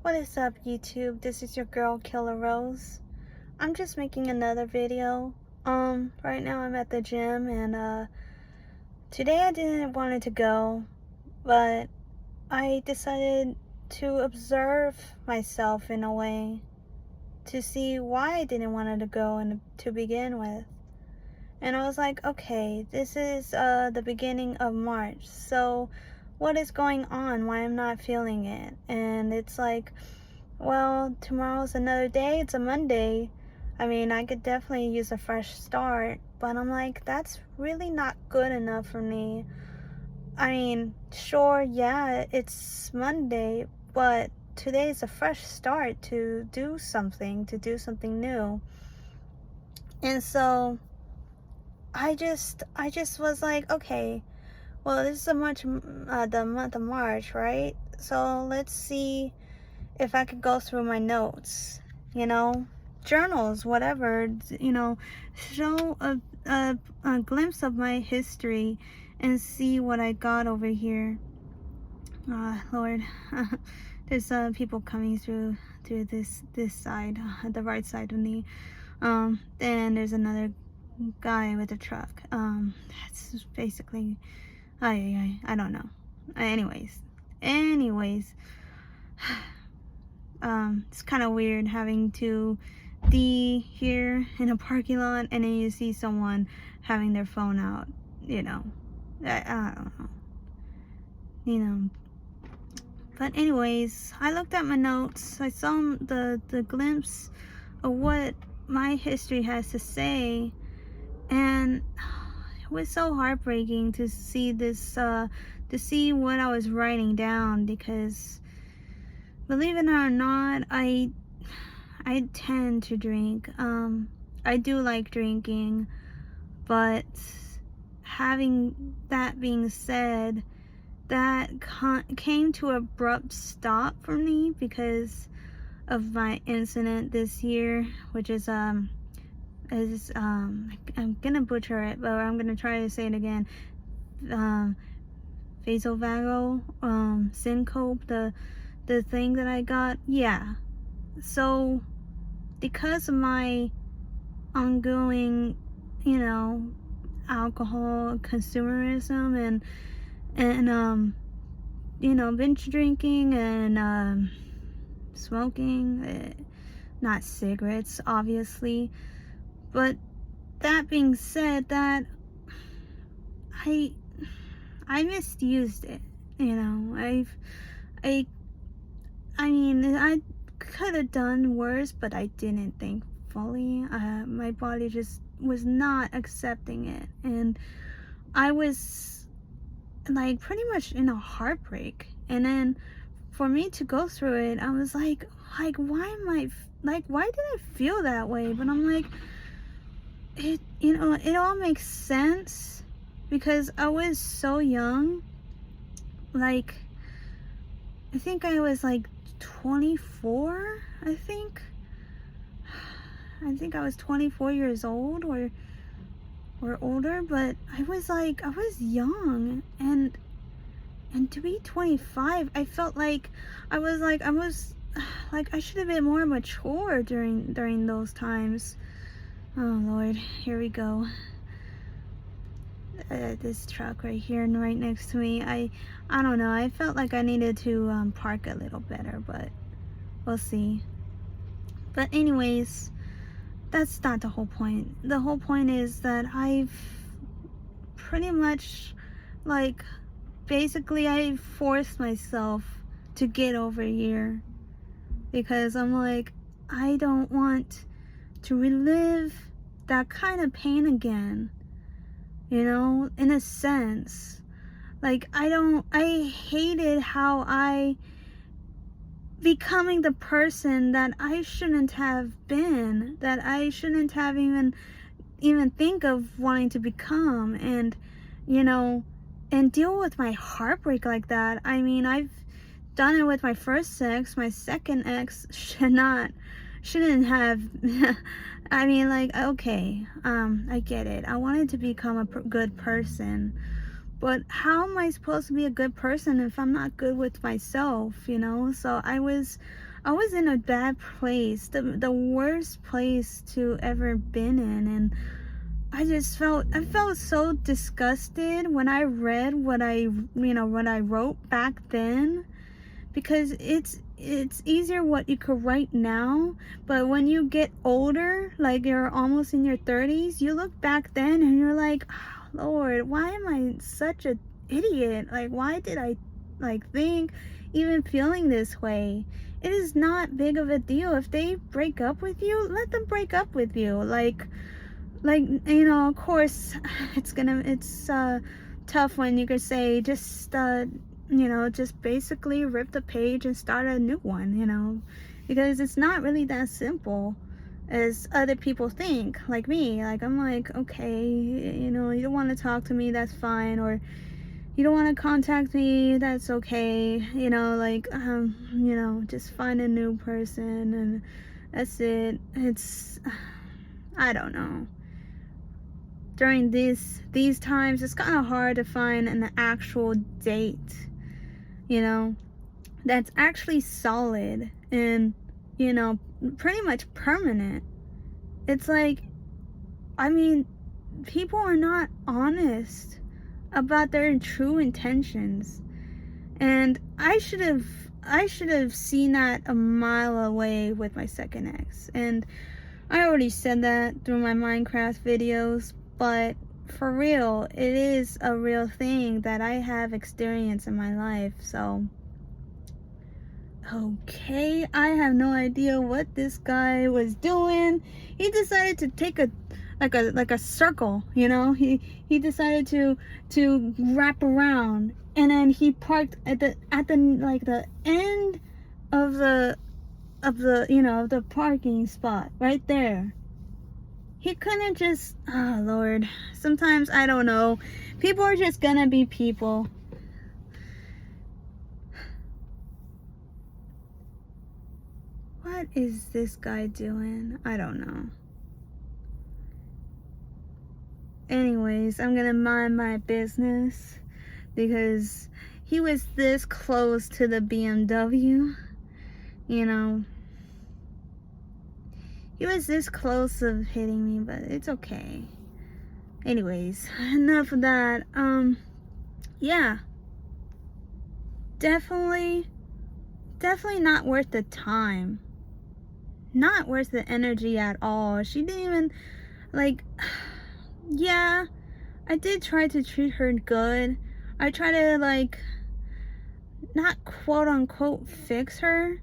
What is up, YouTube? This is your girl Killer Rose. I'm just making another video. Right now I'm at the gym and today I didn't want to go, but I decided to observe myself in a way to see why I didn't want to go and to begin with. And I was like, okay, this is the beginning of March. So what is going on? Why I'm not feeling it? And it's like, well, tomorrow's another day. It's a Monday. I mean, I could definitely use a fresh start, but I'm like, that's really not good enough for me. I mean, sure, yeah, it's Monday, but today's a fresh start to do something new. And so I just was like, okay, well, this is the month of March, right? So let's see if I could go through my notes, you know, journals, whatever, show a glimpse of my history and see what I got over here. Lord, there's people coming through this side, the right side of me. Then there's another guy with a truck. That's basically, I don't know. Anyways. It's kind of weird having to be here in a parking lot and then you see someone having their phone out, you know. I don't know. You know. But anyways, I looked at my notes. I saw the glimpse of what my history has to say, and it was so heartbreaking to see this to see what I was writing down, because believe it or not, I tend to drink. I do like drinking, but having that being said, that came to an abrupt stop for me because of my incident this year, which is I'm gonna butcher it, but I'm gonna try to say it again. Vasovagal syncope, the thing that I got. Yeah. So because of my ongoing, alcohol consumerism and binge drinking and smoking, not cigarettes, obviously, but that being said, that I misused it. I I mean, I could have done worse, but I didn't, thankfully. My body just was not accepting it, and I was like pretty much in a heartbreak. And then for me to go through it, I was like, why am I why did I feel that way? But I'm like, it all makes sense because I was so young. Like, I think I was like 24. I think I was 24 years old or older, but I was young, and to be 25, I felt like I was I should have been more mature during those times. Oh Lord, here we go. This truck right here and right next to me, I don't know, I felt like I needed to park a little better, but we'll see. But anyways, that's not the whole point. The whole point is that I've pretty much, basically I forced myself to get over here, because I'm like, I don't want to relive that kind of pain again, in a sense. I hated how I becoming the person that I shouldn't have been, that I shouldn't have even think of wanting to become, and and deal with my heartbreak like that. I mean, I've done it with my first ex. My second ex shouldn't have. I mean, okay, I get it. I wanted to become a good person, But how am I supposed to be a good person if I'm not good with myself, you know? So I was in a bad place, the worst place to ever been in. And I felt so disgusted when I read what I wrote back then, because it's easier what you could write now, but when you get older, like you're almost in your 30s, you look back then and you're like, oh, Lord, why am I such an idiot? Like, why did I think even feeling this way? It is not big of a deal. If they break up with you, let them break up with you. Like, you know, of course it's tough when you could say just you know, just basically rip the page and start a new one, you know, because it's not really that simple as other people think. Like me, like I'm like, okay, you know, you don't want to talk to me, that's fine, or you don't want to contact me, that's okay, you know, like you know, just find a new person and that's it. It's, I don't know. During these times, it's kind of hard to find an actual date, you know, that's actually solid and, you know, pretty much permanent. It's like, I mean, people are not honest about their true intentions. And I should have seen that a mile away with my second ex. And I already said that through my Minecraft videos, but for real, it is a real thing that I have experienced in my life. So, okay, I have no idea what this guy was doing. He decided to take a circle, you know. He decided to wrap around, and then he parked at the like the end of the you know, the parking spot right there. He couldn't just, oh Lord, sometimes I don't know, people are just gonna be people. What is this guy doing? I don't know. Anyways, I'm gonna mind my business because he was this close to the BMW, you know. He was this close of hitting me, but it's okay. Anyways, enough of that. Yeah. Definitely not worth the time. Not worth the energy at all. She didn't even, like, yeah, I did try to treat her good. I tried to, like, not quote unquote fix her,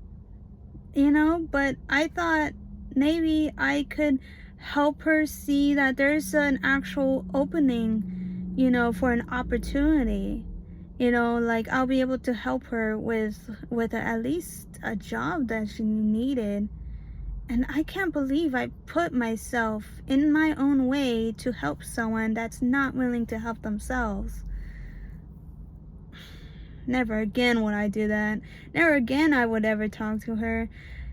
you know, but I thought maybe I could help her see that there's an actual opening, you know, for an opportunity. You know, like I'll be able to help her with at least a job that she needed. And I can't believe I put myself in my own way to help someone that's not willing to help themselves. Never again would I do that. Never again I would ever talk to her.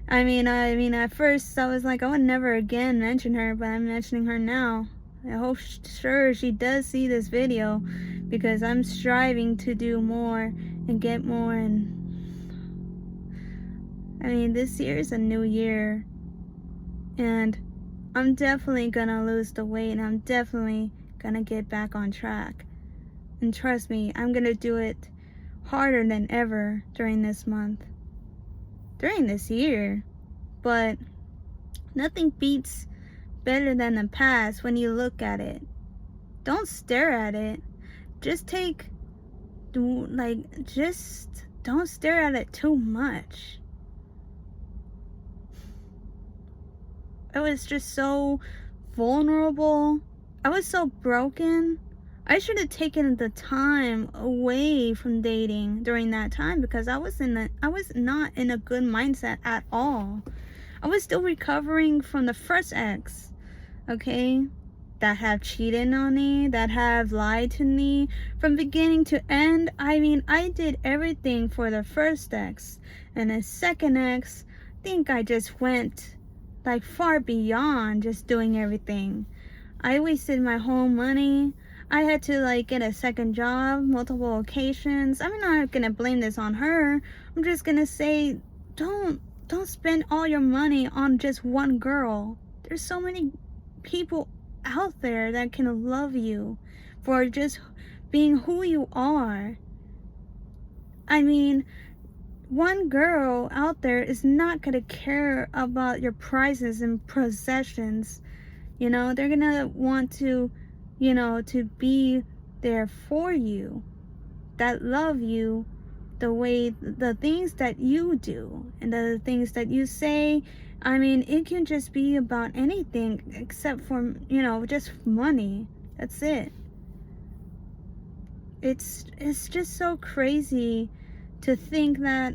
I mean, at first I was like, I would never again mention her, but I'm mentioning her now. I hope sure she does see this video, because I'm striving to do more and get more. And I mean, this year is a new year, and I'm definitely gonna lose the weight, and I'm definitely gonna get back on track. And trust me, I'm gonna do it harder than ever during this month, during this year. But nothing beats better than the past when you look at it. Don't stare at it. Just don't stare at it too much. I was just so vulnerable. I was so broken. I should have taken the time away from dating during that time, because I was not in a good mindset at all. I was still recovering from the first ex, okay? That have cheated on me, that have lied to me from beginning to end. I mean, I did everything for the first ex, and the second ex, I think I just went like far beyond just doing everything. I wasted my whole money. I had to like get a second job multiple occasions. I'm not gonna blame this on her. I'm just gonna say, don't spend all your money on just one girl. There's so many people out there that can love you for just being who you are. I mean, one girl out there is not gonna care about your prizes and possessions. You know, they're gonna want to, you know, to be there for you, that love you the way, the things that you do and the things that you say. I mean, it can just be about anything except for, you know, just money. That's it. It's just so crazy to think that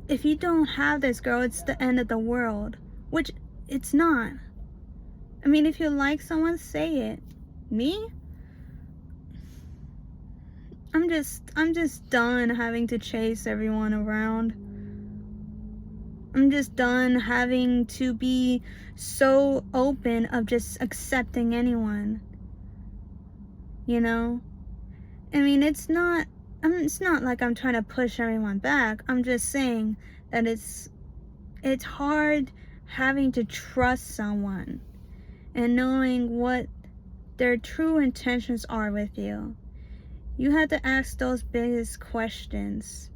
if you don't have this girl, it's the end of the world, which it's not. I mean, if you like someone, say it. Me? I'm just done having to chase everyone around. I'm just done having to be so open of just accepting anyone. You know? I mean, it's not like I'm trying to push everyone back. I'm just saying that it's hard having to trust someone and knowing what their true intentions are with you. You have to ask those biggest questions.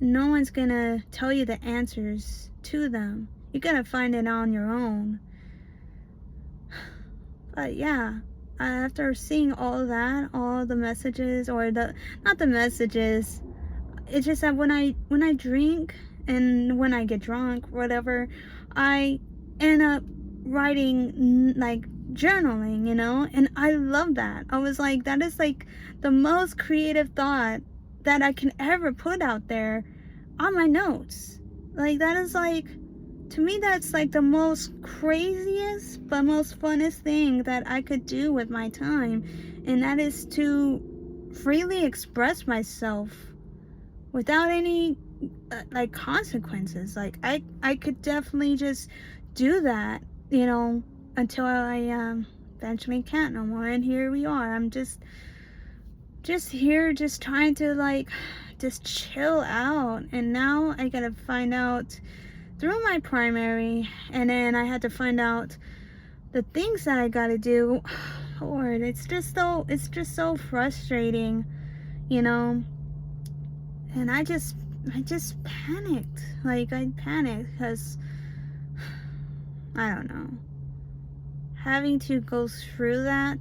No one's gonna tell you the answers to them. You gotta find it on your own. But yeah, after seeing all that, all the messages, or not the messages, it's just that when I drink and when I get drunk, whatever, I end up writing, like journaling, you know, and I love that. I was like, that is like the most creative thought that I can ever put out there on my notes. Like, that is like, to me, that's like the most craziest but most funnest thing that I could do with my time, and that is to freely express myself without any like consequences. Like, I could definitely just do that, you know, until I eventually can't no more. And here we are. I'm just here, just trying to like just chill out. And now I gotta find out through my primary, and then I had to find out the things that I gotta do. Lord, it's just so frustrating, you know. And I just panicked. Like, I panicked because I don't know, having to go through that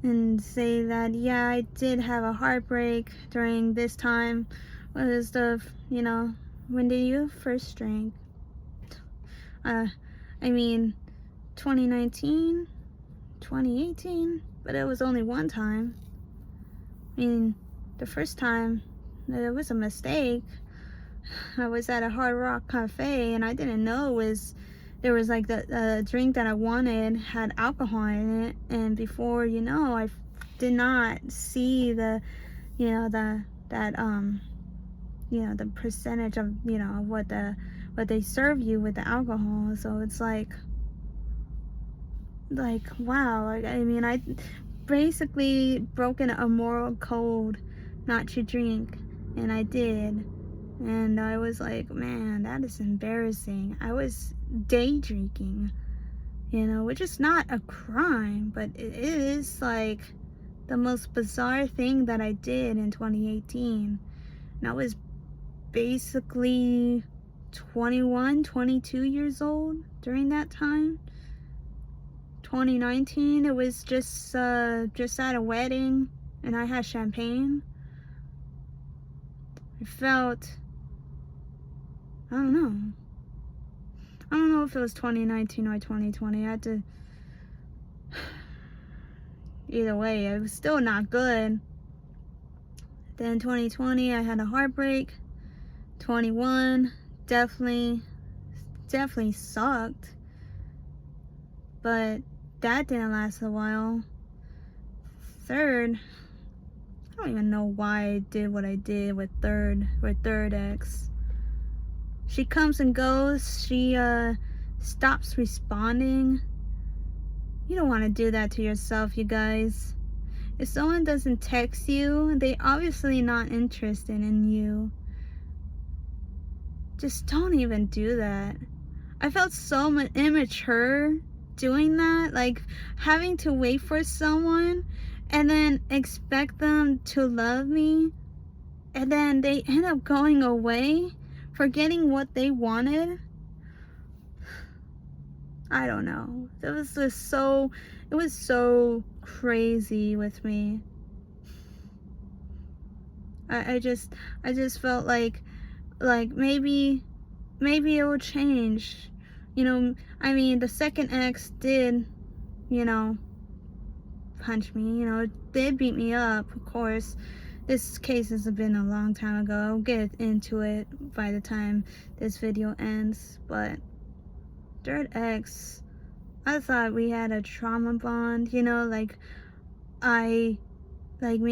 and say that, yeah, I did have a heartbreak during this time. Was the, you know, when did you first drink? I mean, 2019, 2018, but it was only one time. I mean, the first time, it was a mistake. I was at a Hard Rock Cafe, and I didn't know there was like the drink that I wanted had alcohol in it, and before you know, I did not see the, you know, the percentage of, you know, what they serve you with the alcohol. So it's like wow. Like, I mean, I basically broken a moral code not to drink, and I did. And I was like, man, that is embarrassing. I was day drinking, you know, which is not a crime, but it is like the most bizarre thing that I did in 2018. And I was basically 21, 22 years old during that time. 2019, it was just at a wedding, and I had champagne. I felt, I don't know if it was 2019 or 2020. I had to, either way, it was still not good. Then 2020, I had a heartbreak. 21, definitely sucked. But that didn't last a while. Third, I don't even know why I did what I did with third ex. She comes and goes. She stops responding. You don't want to do that to yourself, you guys. If someone doesn't text you, they obviously not interested in you. Just don't even do that. I felt so immature doing that, like having to wait for someone and then expect them to love me, and then they end up going away, forgetting what they wanted. I don't know. It was so crazy with me. I just felt like maybe it will change. You know, I mean, the second ex did, you know, punch me, you know, did beat me up, of course. This case has been a long time ago. I'll get into it by the time this video ends, but third ex, I thought we had a trauma bond, you know, like me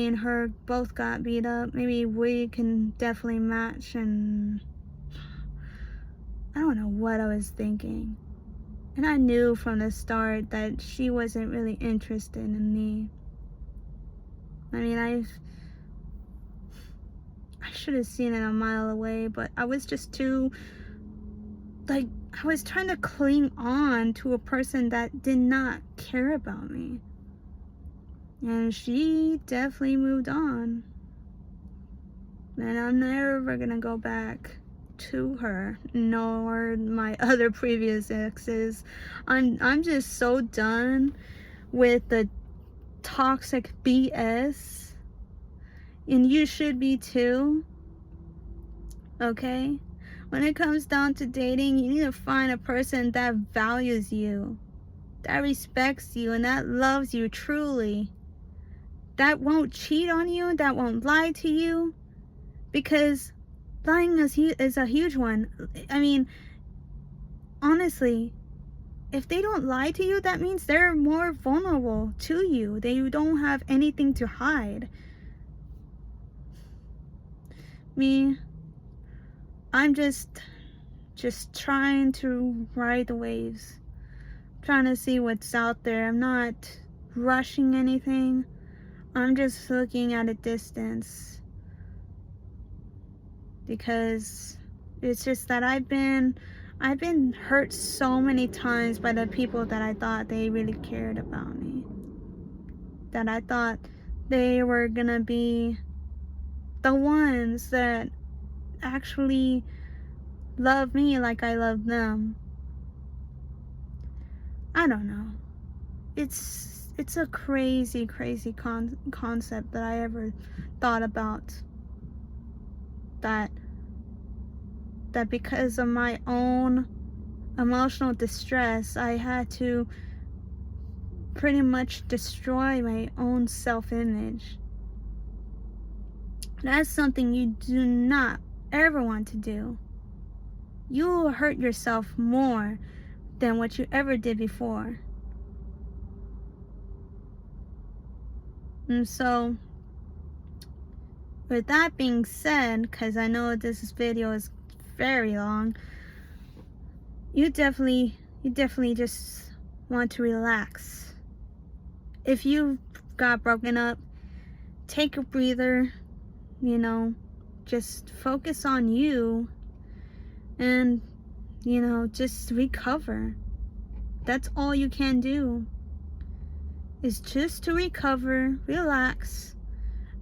and her both got beat up. Maybe we can definitely match, and I don't know what I was thinking. And I knew from the start that she wasn't really interested in me. I mean, I should have seen it a mile away, but I was just too, like, I was trying to cling on to a person that did not care about me. And she definitely moved on. And I'm never gonna go back to her, nor my other previous exes. I'm just so done with the toxic BS. And you should be too. Okay? When it comes down to dating, you need to find a person that values you, that respects you, and that loves you truly. That won't cheat on you, that won't lie to you, because lying is a huge one. I mean, honestly, if they don't lie to you, that means they're more vulnerable to you. They don't have anything to hide. Me, I'm just trying to ride the waves, trying to see what's out there. I'm not rushing anything. I'm just looking at a distance, because it's just that I've been hurt so many times by the people that I thought they really cared about me, that I thought they were gonna be the ones that actually love me like I love them. I don't know. It's a crazy concept that I ever thought about, that because of my own emotional distress, I had to pretty much destroy my own self-image. That's something you do not ever want to do. You will hurt yourself more than what you ever did before. And so, with that being said, because I know this video is very long, you definitely just want to relax. If you got broken up, take a breather, you know, just focus on you, and, you know, just recover. That's all you can do, is just to recover, relax,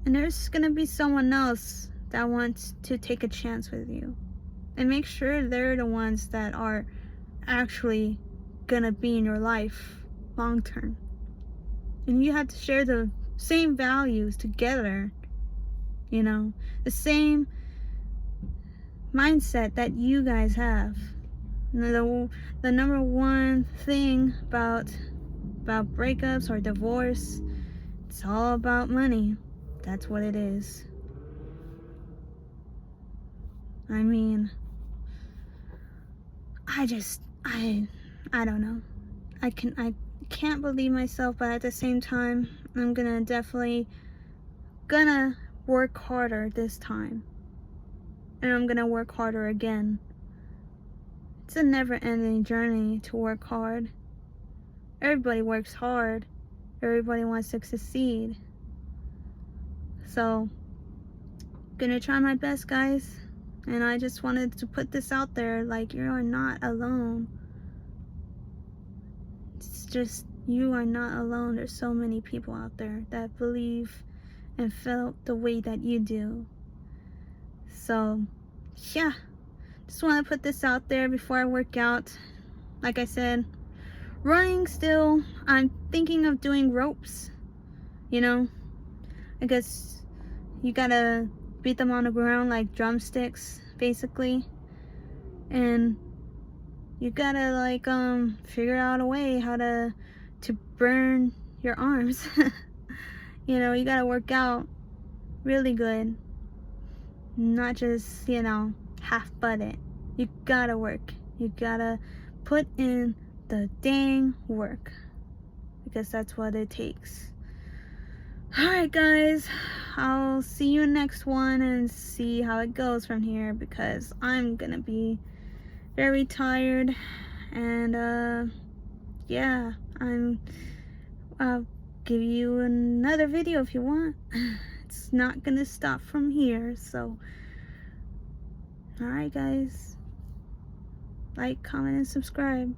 and there's gonna be someone else that wants to take a chance with you. And make sure they're the ones that are actually gonna be in your life long term. And you have to share the same values together, you know, the same mindset that you guys have. The number one thing about breakups or divorce, it's all about money. That's what it is. I mean, I don't know. I can't believe myself, but at the same time, I'm definitely gonna work harder this time. And I'm gonna work harder again. It's a never-ending journey to work hard. Everybody works hard. Everybody wants to succeed. So, gonna try my best, guys. And I just wanted to put this out there, like, you are not alone. It's just, you are not alone. There's so many people out there that believe and felt the way that you do. So, yeah. Just want to put this out there before I work out. Like I said, running still. I'm thinking of doing ropes. You know, I guess you gotta beat them on the ground like drumsticks, basically. And you gotta like figure out a way how to burn your arms. You know, you gotta work out really good, not just, you know, half-butt it. You gotta work. You gotta put in the dang work, because that's what it takes. Alright guys, I'll see you next one and see how it goes from here, because I'm gonna be very tired. And yeah, I'll give you another video if you want. It's not gonna stop from here. So alright guys, like, comment, and subscribe.